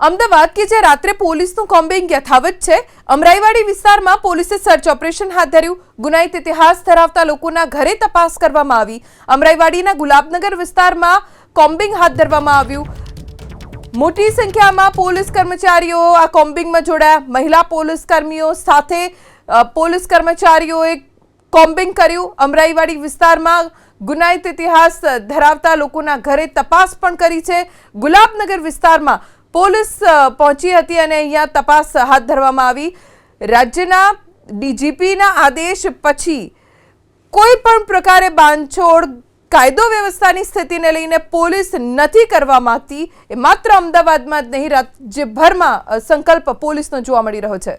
અમદાવાદ કે જે રાત્રે પોલીસનું કોમ્બિંગ યથાવત છે। અમરાઈવાડી વિસ્તારમાં પોલીસે સર્ચ ઓપરેશન હાથ ધર્યું। ગુનાહિત ઇતિહાસ ધરાવતા લોકોના ઘરે તપાસ કરવામાં આવી। અમરાઈવાડીના ગુલાબનગર વિસ્તારમાં કોમ્બિંગ હાથ ધરવામાં આવ્યું। મોટી સંખ્યામાં પોલીસ કર્મચારીઓ આ કોમ્બિંગમાં જોડાયા। મહિલા પોલીસ કર્મીઓ સાથે પોલીસ કર્મચારીઓએ કોમ્બિંગ કર્યું। અમરાઈવાડી વિસ્તારમાં ગુનાહિત ઇતિહાસ ધરાવતા લોકોના ઘરે તપાસ પણ કરી છે। ગુલાબનગર વિસ્તારમાં પોલીસ પહોંચી હતી અને અહીંયા તપાસ હાથ ધરવામાં આવી। રાજ્યના ડીજીપીના આદેશ પછી કોઈ પણ પ્રકારે બાંધછોડ કાયદો વ્યવસ્થાની સ્થિતિને લઈને પોલીસ નથી કરવા માંગતી। એ માત્ર અમદાવાદમાં જ નહીં રાજ્યભરમાં સંકલ્પ પોલીસનો જોવા મળી રહ્યો છે।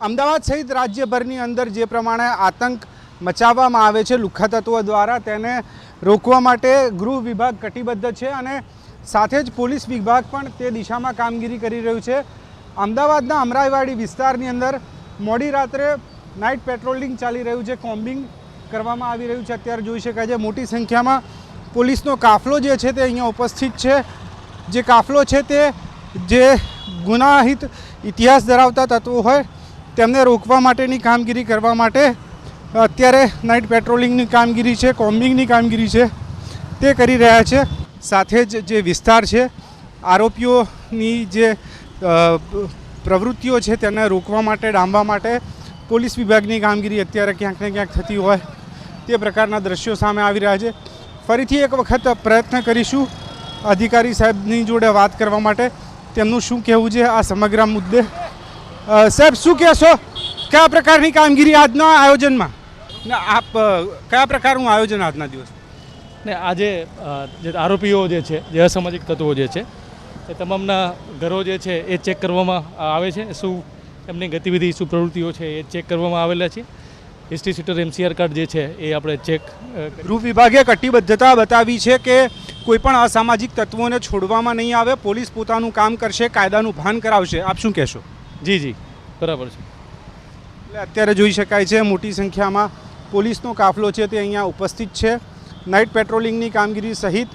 અમદાવાદ સહિત રાજ્યભરની અંદર જે પ્રમાણે આતંક મચાવવામાં આવે છે લુખ્ખા તત્વો દ્વારા, તેને રોકવા માટે ગૃહ વિભાગ કટિબદ્ધ છે અને સાથે જ પોલીસ વિભાગ પણ તે દિશામાં કામગીરી કરી રહ્યું છે। અમદાવાદના અમરાઈવાડી વિસ્તારની અંદર મોડી રાત્રે નાઇટ પેટ્રોલિંગ ચાલી રહ્યું છે, કોમ્બિંગ કરવામાં આવી રહ્યું છે। અત્યારે જોઈ શકાય છે મોટી સંખ્યામાં પોલીસનો કાફલો જે છે તે અહીંયા ઉપસ્થિત છે। જે કાફલો છે તે જે ગુનાહિત ઇતિહાસ ધરાવતા તત્વો હોય તેમને રોકવા માટેની કામગીરી કરવા માટે અત્યારે નાઇટ પેટ્રોલિંગની કામગીરી છે, કોમ્બિંગની કામગીરી છે તે કરી રહ્યા છે। સાથે જ જે વિસ્તાર છે, આરોપીઓની જે પ્રવૃત્તિઓ છે તેને રોકવા માટે, ડામવા માટે પોલીસ વિભાગની કામગીરી અત્યારે ક્યાંક ને ક્યાંક થતી હોય તે પ્રકારના દ્રશ્યો સામે આવી રહ્યા છે। ફરીથી એક વખત પ્રયત્ન કરીશું અધિકારી સાહેબની જોડે વાત કરવા માટે, તેમનું શું કહેવું છે આ સમગ્ર મુદ્દે। સાહેબ, શું કહેશો, કયા પ્રકારની કામગીરી આજના આયોજનમાં ને આપ કયા પ્રકારનું આયોજન આજના દિવસ ને આજે જે આરોપીઓ જે છે, જે અસામાજિક તત્વો જે છે એ તમામના ઘરો જે છે એ ચેક કરવામાં આવે છે। શું એમની ગતિવિધિ, શું પ્રવૃત્તિઓ છે એ ચેક કરવામાં આવેલા છે। હિસ્ટ્રી સીટર MCR કાર્ડ જે છે એ આપણે ચેક ગૃહ વિભાગે કટિબદ્ધતા બતાવી છે કે કોઈપણ અસામાજિક તત્વોને છોડવામાં નહીં આવે, પોલીસ પોતાનું કામ કરશે, કાયદાનું ભાન કરાવશે। આપ શું કહેશો? જી બરાબર છે। એટલે અત્યારે જોઈ શકાય છે મોટી સંખ્યામાં પોલીસનો કાફલો છે તે અહીંયા ઉપસ્થિત છે। નાઇટ પેટ્રોલિંગની કામગીરી સહિત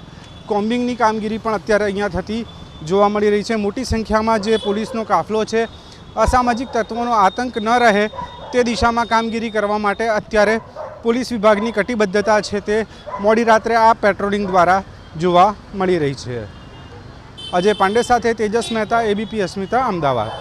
કોમ્બિંગની કામગીરી પણ અત્યારે અહીંયા થતી જોવા મળી રહી છે। મોટી સંખ્યામાં જે પોલીસનો કાફલો છે અસામાજિક તત્વોનો આતંક ન રહે તે દિશામાં કામગીરી કરવા માટે અત્યારે પોલીસ વિભાગની કટિબદ્ધતા છે તે મોડી રાત્રે આ પેટ્રોલિંગ દ્વારા જોવા મળી રહી છે। અજય પાંડે સાથે તેજસ મહેતા, ABP અસ્મિતા, અમદાવાદ।